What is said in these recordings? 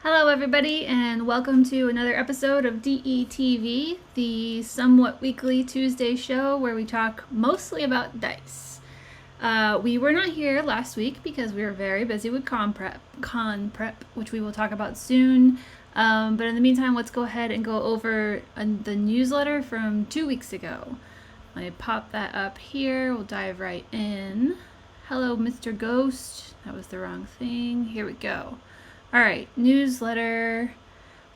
Hello, everybody, and welcome to another episode of DETV, the somewhat weekly Tuesday show where we talk mostly about dice. We were not here last week because we were very busy with con prep, which we will talk about soon. But in the meantime, let's go ahead and go over the newsletter from 2 weeks ago. Let me pop that up here. We'll dive right in. Hello, Mr. Ghost. That was the wrong thing. Here we go. Alright, newsletter.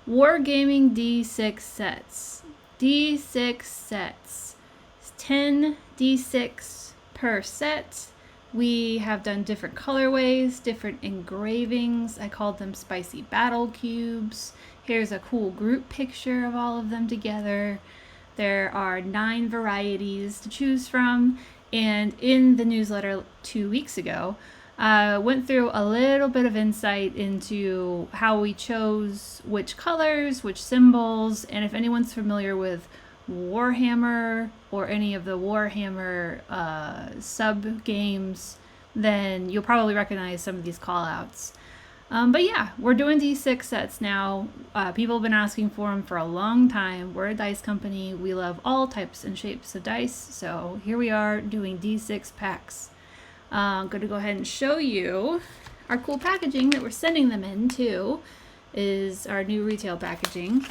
Wargaming D6 sets. D6 sets. It's 10 D6 per set. We have done different colorways, different engravings. I called them spicy battle cubes. Here's a cool group picture of all of them together. There are 9 varieties to choose from. And in the newsletter 2 weeks ago, went through a little bit of insight into how we chose which colors, which symbols, and if anyone's familiar with Warhammer or any of the Warhammer sub games, then you'll probably recognize some of these call outs. But yeah, we're doing D6 sets now. People have been asking for them for a long time. We're a dice company. We love all types and shapes of dice. So here we are doing D6 packs. I'm going to go ahead and show you our cool packaging that we're sending them in to is our new retail packaging.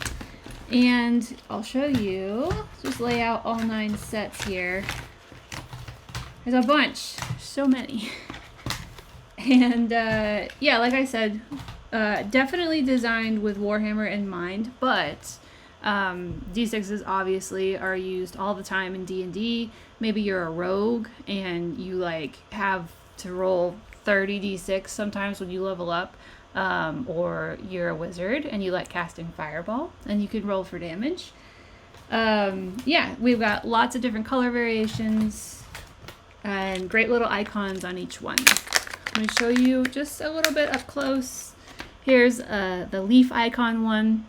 And I'll show you, just lay out all 9 sets here. There's a bunch, so many. And yeah, like I said, definitely designed with Warhammer in mind, but D6s obviously are used all the time in D&D. Maybe you're a rogue and you have to roll 30 D6 sometimes when you level up, or you're a wizard and you like casting fireball and you can roll for damage. Yeah, we've got lots of different color variations and great little icons on each one. I'm going to show you just a little bit up close. Here's the leaf icon one.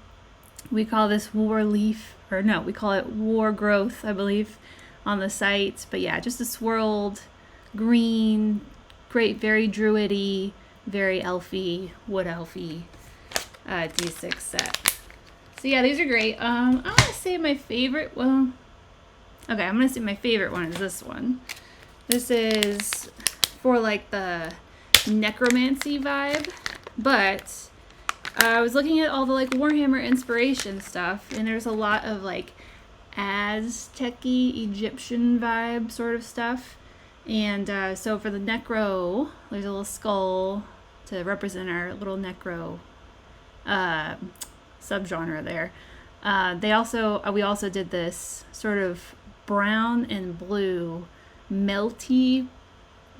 We call this War Leaf, or no, we call it War Growth, I believe, on the site. But yeah, just a swirled green, great, very druidy, very elfy, wood elfy D6 set. So yeah, these are great. I want to say my favorite, I'm going to say my favorite one is this one. This is for the necromancy vibe, but I was looking at all the Warhammer inspiration stuff, and there's a lot of Aztec-y, Egyptian vibe sort of stuff. And so for the necro, there's a little skull to represent our little necro subgenre there. We also did this sort of brown and blue melty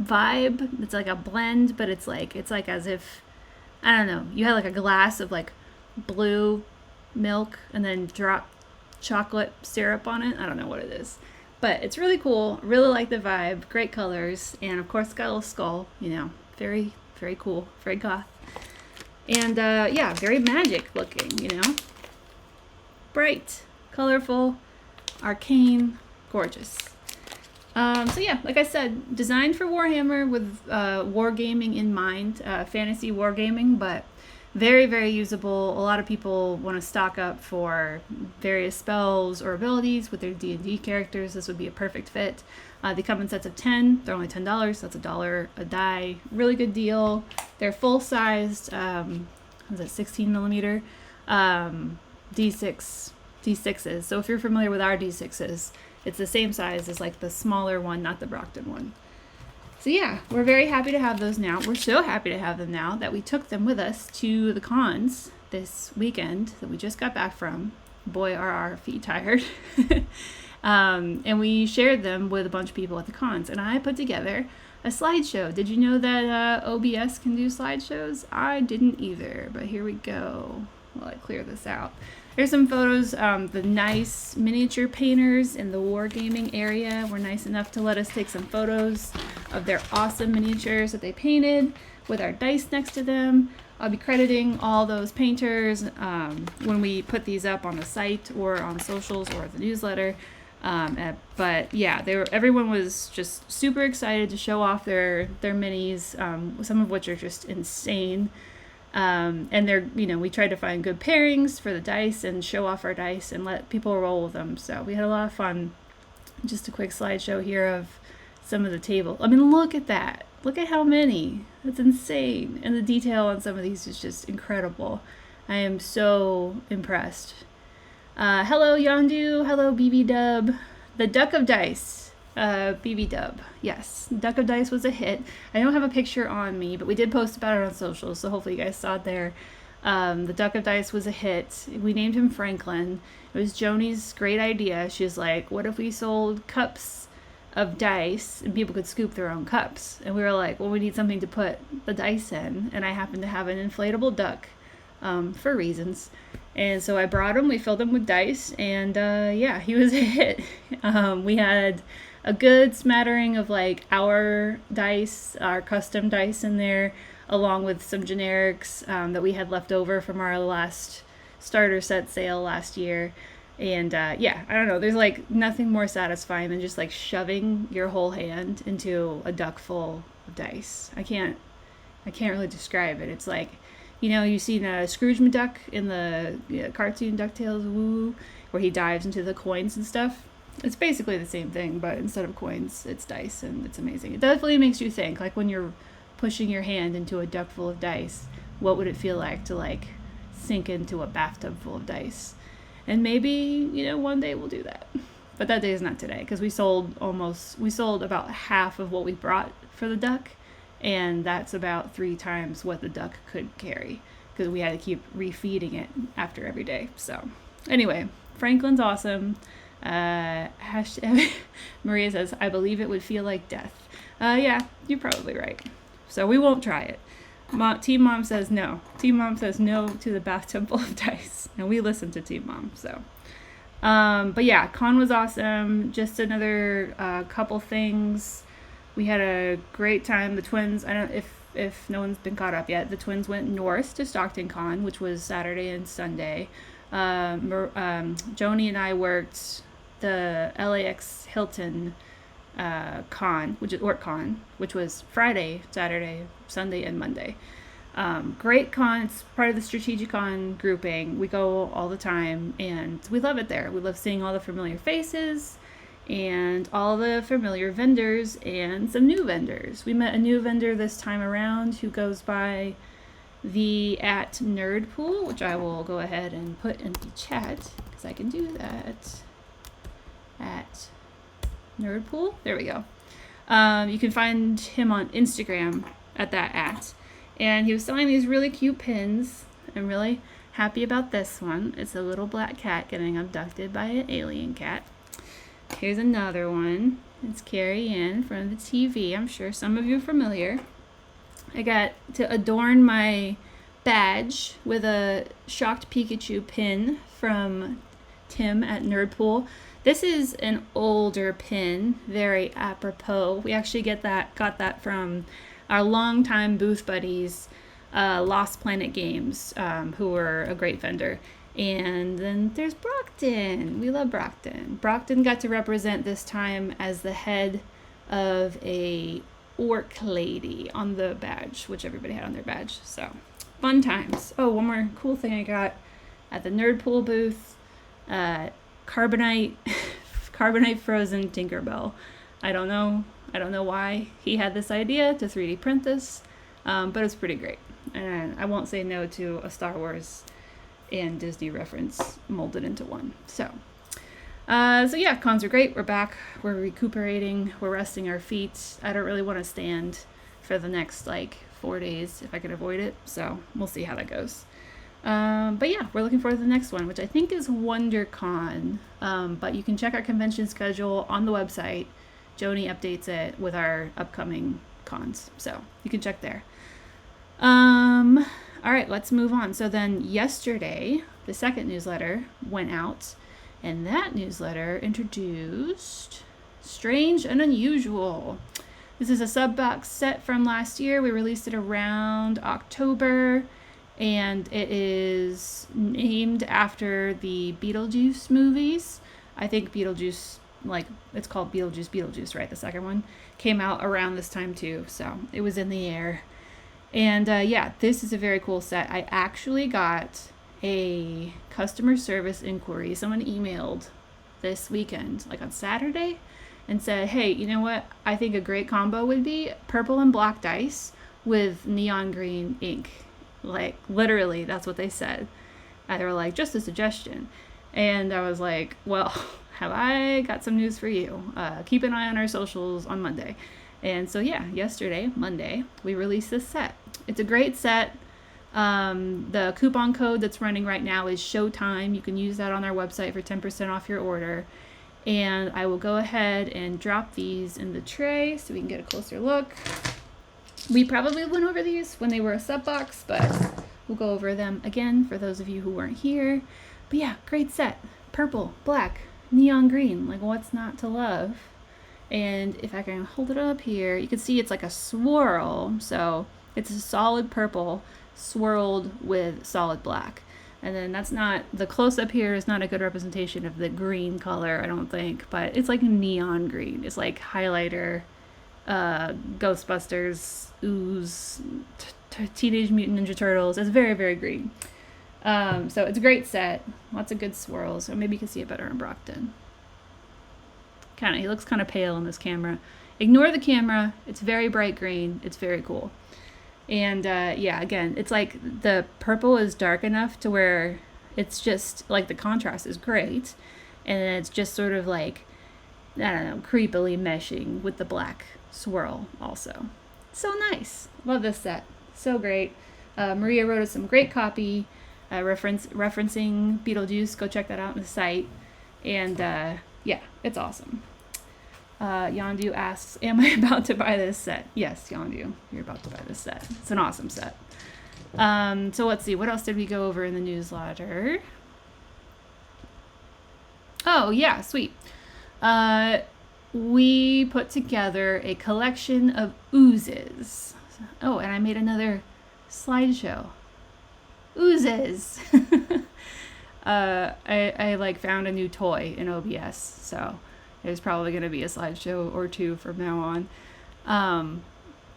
vibe. It's like a blend, but it's like as if, I don't know, you had a glass of blue milk and then drop chocolate syrup on it. I don't know what it is, but it's really cool. Really like the vibe. Great colors, and of course it's got a little skull, very, very cool, very goth. And yeah, very magic looking, bright, colorful, arcane, gorgeous. So yeah, like I said, designed for Warhammer with wargaming in mind, fantasy wargaming, but very, very usable. A lot of people want to stock up for various spells or abilities with their D&D characters. This would be a perfect fit. They come in sets of 10. They're only $10. That's $1 a die. Really good deal. They're full-sized, 16 millimeter D6s. So if you're familiar with our D6s, it's the same size as the smaller one, not the Brockton one. So yeah, we're very happy to have those now. We're so happy to have them now that we took them with us to the cons this weekend that we just got back from. Boy, are our feet tired. And we shared them with a bunch of people at the cons. And I put together a slideshow. Did you know that OBS can do slideshows? I didn't either, but here we go. While I clear this out. Here's some photos. The nice miniature painters in the wargaming area were nice enough to let us take some photos of their awesome miniatures that they painted with our dice next to them. I'll be crediting all those painters when we put these up on the site or on socials or the newsletter. But yeah, everyone was just super excited to show off their minis, some of which are just insane. And we tried to find good pairings for the dice and show off our dice and let people roll with them. So we had a lot of fun. Just a quick slideshow here of some of the table. I mean, look at that. Look at how many. That's insane. And the detail on some of these is just incredible. I am so impressed. Hello, Yondu. Hello, BB Dub. The Duck of Dice. BB Dub. Yes, Duck of Dice was a hit. I don't have a picture on me, but we did post about it on social, so hopefully you guys saw it there. The Duck of Dice was a hit. We named him Franklin. It was Joni's great idea. She was like, what if we sold cups of dice and people could scoop their own cups? And we were like, well, we need something to put the dice in. And I happen to have an inflatable duck for reasons. And so I brought him. We filled him with dice. And he was a hit. We had a good smattering of like our dice, our custom dice in there, along with some generics that we had left over from our last starter set sale last year. And I don't know, there's like nothing more satisfying than just like shoving your whole hand into a duck full of dice. I can't really describe it. It's like, you've seen Scrooge McDuck in the cartoon DuckTales, woo, where he dives into the coins and stuff. It's basically the same thing, but instead of coins, it's dice, and it's amazing. It definitely makes you think, like when you're pushing your hand into a duck full of dice, what would it feel like to like sink into a bathtub full of dice? And maybe, one day we'll do that. But that day is not today, because we sold about half of what we brought for the duck, and that's about 3 times what the duck could carry, because we had to keep refeeding it after every day. So anyway, Franklin's awesome. Maria says, I believe it would feel like death. Yeah, you're probably right. So we won't try it. Team Mom says no. Team Mom says no to the bathtub full of dice. And we listen to Team Mom. So, but yeah, con was awesome. Just another couple things. We had a great time. The twins, I don't if no one's been caught up yet, the twins went north to Stockton Con, which was Saturday and Sunday. Joni and I worked the LAX Hilton con, which is OrtCon, which was Friday, Saturday, Sunday, and Monday. Great con. It's part of the Strategicon grouping. We go all the time, and we love it there. We love seeing all the familiar faces and all the familiar vendors and some new vendors. We met a new vendor this time around who goes by the @Nerdpool, which I will go ahead and put in the chat because I can do that. @Nerdpool. There we go. You can find him on Instagram at that @. And he was selling these really cute pins. I'm really happy about this one. It's a little black cat getting abducted by an alien cat. Here's another one. It's Carrie Ann from the TV. I'm sure some of you are familiar. I got to adorn my badge with a Shocked Pikachu pin from Tim at Nerdpool. This is an older pin, very apropos. We actually got that from our longtime booth buddies, Lost Planet Games, who were a great vendor. And then there's Brockton. We love Brockton. Brockton got to represent this time as the head of a orc lady on the badge, which everybody had on their badge. So fun times. Oh, one more cool thing I got at the Nerdpool booth. Carbonite frozen Tinkerbell. I don't know why he had this idea to 3D print this, but it's pretty great. And I won't say no to a Star Wars and Disney reference molded into one. So yeah, cons are great. We're back. We're recuperating. We're resting our feet. I don't really want to stand for the next 4 days if I could avoid it. So we'll see how that goes. But yeah, we're looking forward to the next one, which I think is WonderCon. But you can check our convention schedule on the website. Joni updates it with our upcoming cons, so you can check there. All right, let's move on. So then yesterday, the second newsletter went out, and that newsletter introduced Strange and Unusual. This is a sub box set from last year. We released it around October, and it is named after the Beetlejuice movies. I think Beetlejuice, it's called Beetlejuice, right? The second one came out around this time too, so it was in the air. And yeah, this is a very cool set. I actually got a customer service inquiry. Someone emailed this weekend, like on Saturday, and said, hey, you know what? I think a great combo would be purple and black dice with neon green ink. Like, literally, that's what they said. They were like, just a suggestion. And I was like, well, have I got some news for you? Keep an eye on our socials on Monday. And so, yeah, yesterday, Monday, we released this set. It's a great set. The coupon code that's running right now is Showtime. You can use that on our website for 10% off your order. And I will go ahead and drop these in the tray so we can get a closer look. We probably went over these when they were a sub box, but we'll go over them again for those of you who weren't here. But yeah, great set. Purple, black, neon green. Like, what's not to love? And if I can hold it up here, you can see it's like a swirl. So it's a solid purple swirled with solid black. And then that's not, the close-up here is not a good representation of the green color, I don't think. But it's like neon green. It's like highlighter, Ghostbusters, Ooze, Teenage Mutant Ninja Turtles. It's very, very green. So it's a great set. Lots of good swirls. Or maybe you can see it better in Brockton. He looks kind of pale in this camera. Ignore the camera. It's very bright green. It's very cool. And yeah, again, it's like the purple is dark enough to where it's just like the contrast is great. And then it's just sort of like, I don't know, creepily meshing with the black swirl also. So nice. Love this set. So great. Maria wrote us some great copy referencing Beetlejuice. Go check that out on the site. And yeah, it's awesome. Yondu asks, am I about to buy this set? Yes, Yondu, you're about to buy this set. It's an awesome set. So let's see, what else did we go over in the newsletter? Oh, yeah, sweet. We put together a collection of oozes. Oh, and I made another slideshow. Oozes. I like found a new toy in OBS, so there's probably going to be a slideshow or two from now on.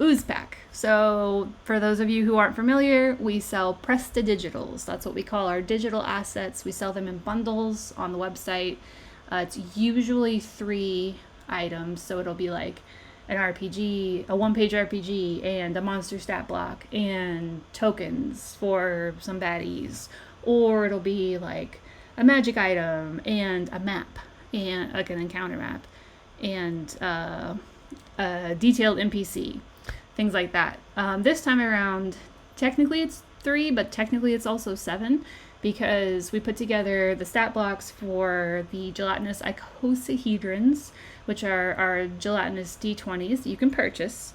Ooze Pack. So for those of you who aren't familiar, we sell Prestidigitals. That's what we call our digital assets. We sell them in bundles on the website. It's usually 3 items, so it'll be like an RPG, a one-page RPG, and a monster stat block, and tokens for some baddies. Or it'll be like a magic item and a map, and like an encounter map, and a detailed NPC, things like that. This time around, technically it's 3, but technically it's also 7, because we put together the stat blocks for the gelatinous icosahedrons, which are our gelatinous D20s that you can purchase.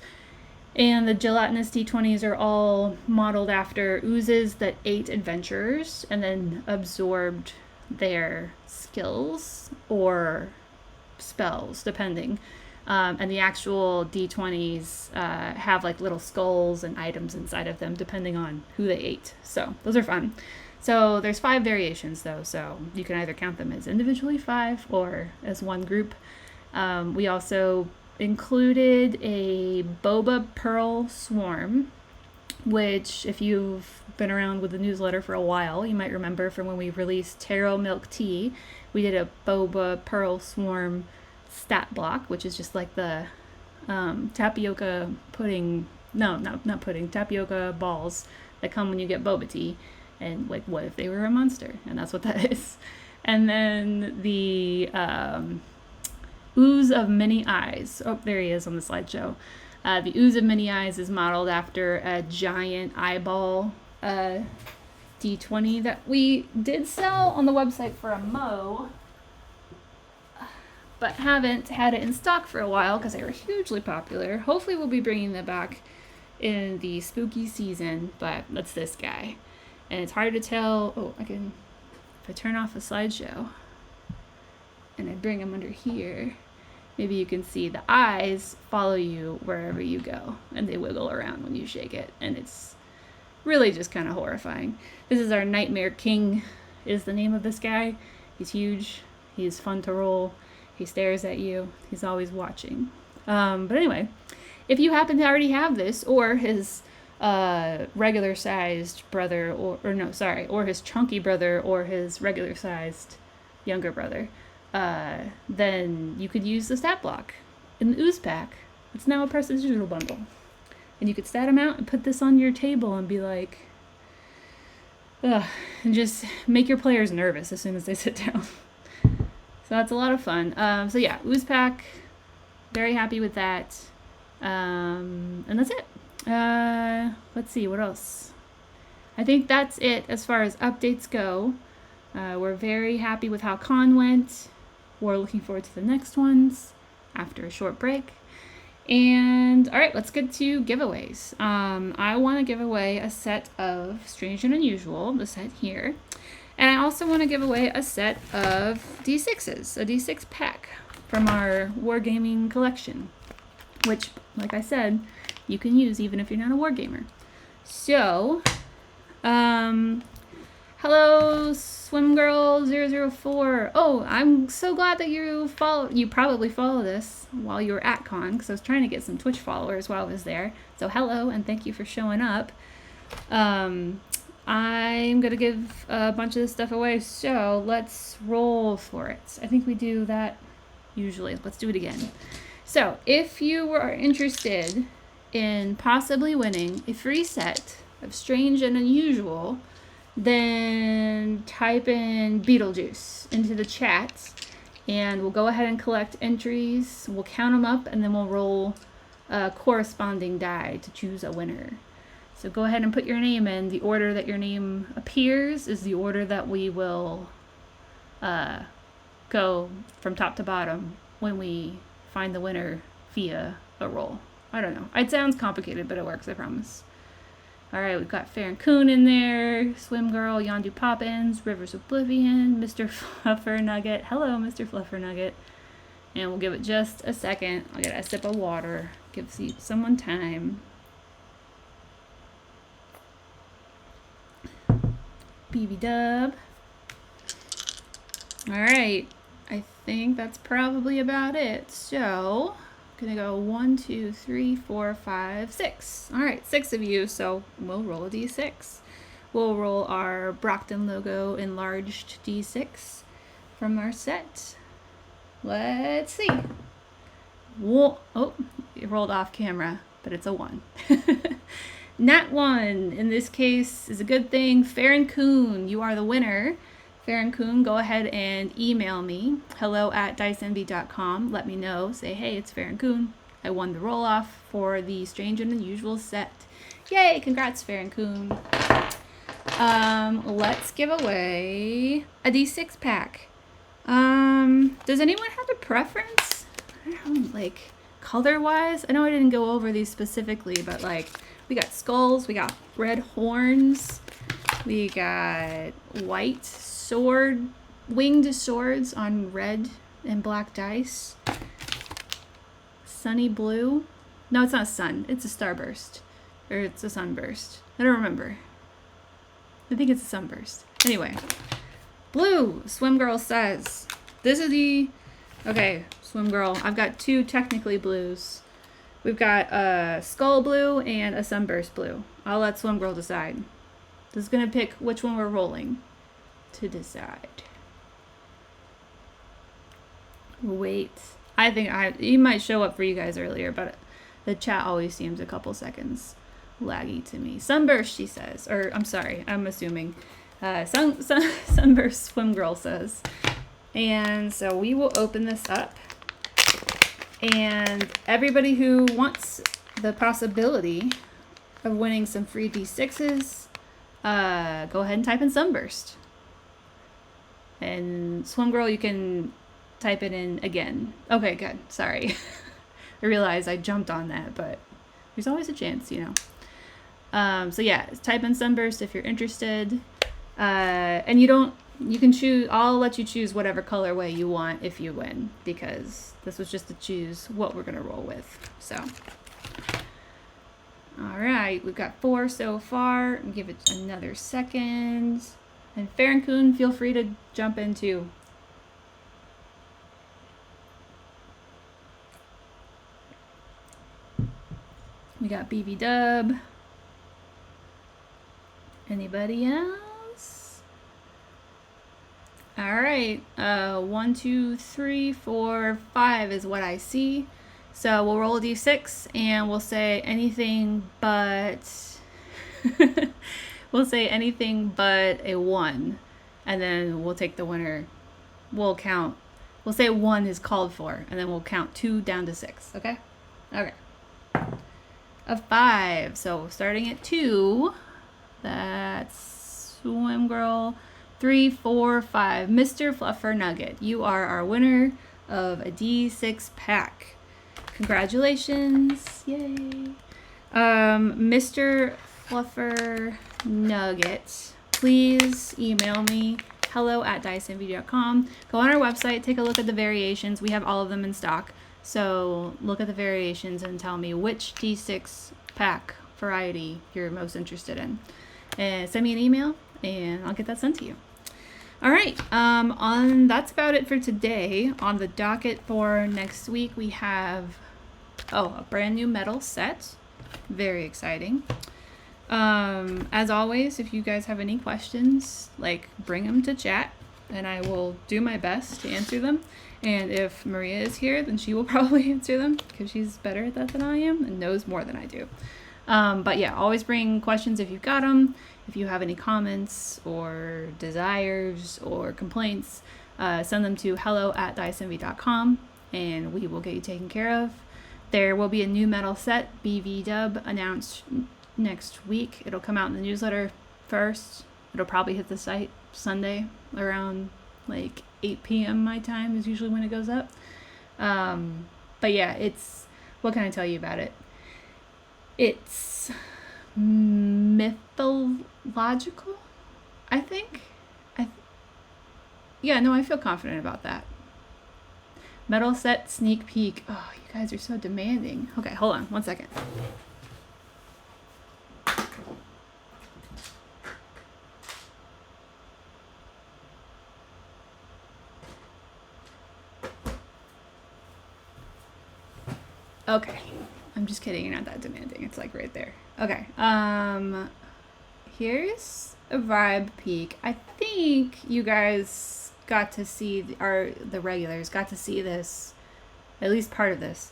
And the gelatinous D20s are all modeled after oozes that ate adventurers and then absorbed their skills or spells, depending. And the actual D20s have like little skulls and items inside of them, depending on who they ate. So those are fun. So there's 5 variations, though, so you can either count them as individually 5 or as one group. We also included a Boba Pearl Swarm, which, if you've been around with the newsletter for a while, you might remember from when we released Taro Milk Tea. We did a Boba Pearl Swarm stat block, which is just like the tapioca pudding, not pudding, tapioca balls that come when you get boba tea. And like, what if they were a monster? And that's what that is. And then the Ooze of Many Eyes. Oh, there he is on the slideshow. The Ooze of Many Eyes is modeled after a giant eyeball D20 that we did sell on the website for a mo, but haven't had it in stock for a while because they were hugely popular. Hopefully we'll be bringing them back in the spooky season, but that's this guy. And it's hard to tell. Oh, if I turn off the slideshow and I bring them under here, maybe you can see the eyes follow you wherever you go, and they wiggle around when you shake it, and it's really just kind of horrifying. This is our Nightmare King, is the name of this guy. He's huge. He's fun to roll. He stares at you. He's always watching. But anyway, if you happen to already have this, or his regular sized brother, or his chunky brother, or his regular sized younger brother, then you could use the stat block in the ooze pack. It's now a Prestidigital bundle. And you could stat them out and put this on your table and be like, ugh, and just make your players nervous as soon as they sit down. So that's a lot of fun. So yeah, ooze pack, very happy with that. And that's it. Let's see, what else? I think that's it as far as updates go. We're very happy with how con went. We're looking forward to the next ones after a short break. And all right, let's get to giveaways. I want to give away a set of Strange and Unusual, the set here. And I also want to give away a set of D6s, a D6 pack from our Wargaming collection, which, like I said, you can use even if you're not a wargamer. So, hello, SwimGirl004. Oh, I'm so glad that you probably follow this while you were at con, because I was trying to get some Twitch followers while I was there. So hello, and thank you for showing up. I'm going to give a bunch of this stuff away, so let's roll for it. I think we do that usually. Let's do it again. So, if you were interested in possibly winning a free set of Strange and Unusual, then type in Beetlejuice into the chat, and we'll go ahead and collect entries. We'll count them up, and then we'll roll a corresponding die to choose a winner. So go ahead and put your name in. The order that your name appears is the order that we will go from top to bottom when we find the winner via a roll. I don't know. It sounds complicated, but it works, I promise. All right, we've got Farron Coon in there, Swim Girl, Yondu Poppins, Rivers Oblivion, Mr. Fluffer Nugget. Hello, Mr. Fluffer Nugget. And we'll give it just a second. I'll get a sip of water. Give someone time. BB Dub. All right, I think that's probably about it. So, I'm gonna go 1, 2, 3, 4, 5, 6. All right, 6 of you, so we'll roll a d6. We'll roll our Brockton logo enlarged d6 from our set. Let's see. Whoa. Oh, it rolled off camera, but it's a 1. Nat 1, in this case, is a good thing. Farron Coon, you are the winner. Farron Coon, go ahead and email me, hello@diceenvy.com. Let me know. Say, hey, it's Farron Coon. I won the roll-off for the Strange and Unusual set. Yay, congrats, Farron Coon. Let's give away a D6 pack. Does anyone have a preference? I don't know, like, color-wise? I know I didn't go over these specifically, but, like, we got skulls, we got red horns, we got white winged swords on red and black dice. Sunny blue. No, it's not a sun. It's a starburst. Or it's a sunburst. I don't remember. I think it's a sunburst. Anyway. Blue, Swim Girl says. This is the... Okay, Swim Girl. I've got 2 technically blues. We've got a skull blue and a sunburst blue. I'll let Swim Girl decide. This is going to pick which one we're rolling to decide. Wait. I think he might show up for you guys earlier, but the chat always seems a couple seconds laggy to me. Sunburst, she says. Or, I'm sorry, I'm assuming. Sunburst Swim Girl says. And so we will open this up. And everybody who wants the possibility of winning some free D6s, go ahead and type in Sunburst. And Swim Girl, you can type it in again. Okay, good. Sorry. I realized I jumped on that, but there's always a chance, you know. So yeah, type in Sunburst if you're interested. And you can choose, I'll let you choose whatever colorway you want if you win, because this was just to choose what we're going to roll with. So, all right, we've got 4 so far. Give it another second. And Farron Coon, feel free to jump in too. We got BB Dub. Anybody else? All right. 1, 2, 3, 4, 5 is what I see. So we'll roll a d6 and we'll say anything but we'll say anything but a 1, and then we'll take the winner. We'll count. We'll say 1 is called for, and then we'll count 2 down to 6. Okay. Okay. A 5. So starting at 2. That's Swim Girl. 3, 4, 5. Mr. Fluffer Nugget, you are our winner of a D6 pack. Congratulations. Yay. Mr. Fluffer Nugget, please email me, hello@diceenvy.com. Go on our website, take a look at the variations. We have all of them in stock. So look at the variations and tell me which D6 pack variety you're most interested in. And send me an email and I'll get that sent to you. All right, that's about it for today. On the docket for next week, we have a brand new metal set. Very exciting. As always, if you guys have any questions, bring them to chat and I will do my best to answer them. And if Maria is here, then she will probably answer them because she's better at that than I am and knows more than I do. But yeah, always bring questions if you've got them. If you have any comments or desires or complaints, send them to hello@diceenvy.com and we will get you taken care of. There will be a new metal set, BV Dub, announced next week. It'll come out in the newsletter first. It'll probably hit the site Sunday around 8 p.m. my time is usually when it goes up. But yeah, what can I tell you about it? It's mythological, I think. I feel confident about that. Metal set sneak peek. Oh, you guys are so demanding. Okay, hold on 1 second. Okay, I'm just kidding. You're not that demanding. It's right there. Okay. Here's a vibe peek. I think you guys got to see, the regulars got to see this, at least part of this,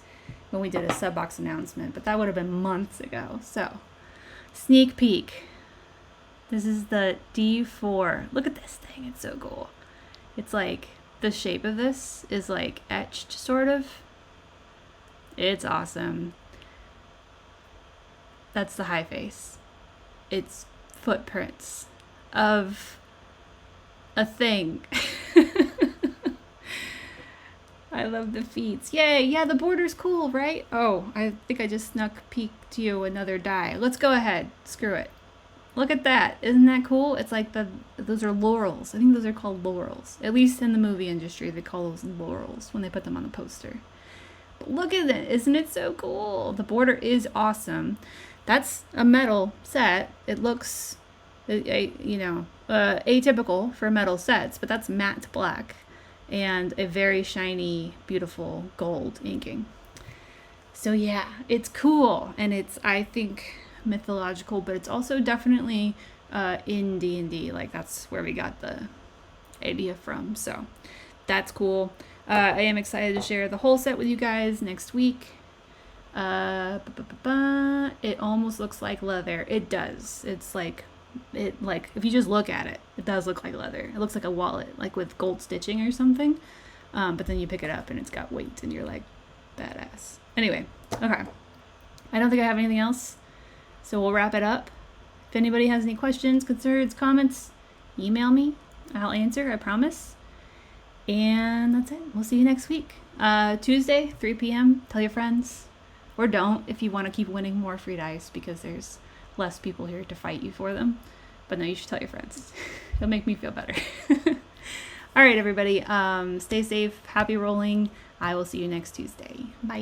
when we did a sub box announcement, but that would have been months ago. So, sneak peek. This is the D4. Look at this thing. It's so cool. It's the shape of this is etched, sort of. It's awesome. That's the high face. It's footprints of a thing. I love the feet. Yay! Yeah, the border's cool, right? Oh, I think I just snuck peeked you another die. Let's go ahead. Screw it. Look at that. Isn't that cool? It's those are laurels. I think those are called laurels. At least in the movie industry, they call those laurels when they put them on the poster. But look at it. Isn't it so cool? The border is awesome. That's a metal set. It looks, atypical for metal sets, but that's matte black and a very shiny, beautiful gold inking. So yeah, it's cool, and it's, I think, mythological, but it's also definitely in D&D. That's where we got the idea from. So that's cool. I am excited to share the whole set with you guys next week. It almost looks like leather. It does. It's if you just look at it, it does look like leather. It looks like a wallet, with gold stitching or something. But then you pick it up and it's got weight and you're badass. Anyway, okay. I don't think I have anything else. So we'll wrap it up. If anybody has any questions, concerns, comments, email me. I'll answer, I promise. And that's it. We'll see you next week. Tuesday, 3 p.m. Tell your friends. Or don't if you want to keep winning more free dice because there's less people here to fight you for them. But no, you should tell your friends. It'll make me feel better. All right, everybody. Stay safe. Happy rolling. I will see you next Tuesday. Bye.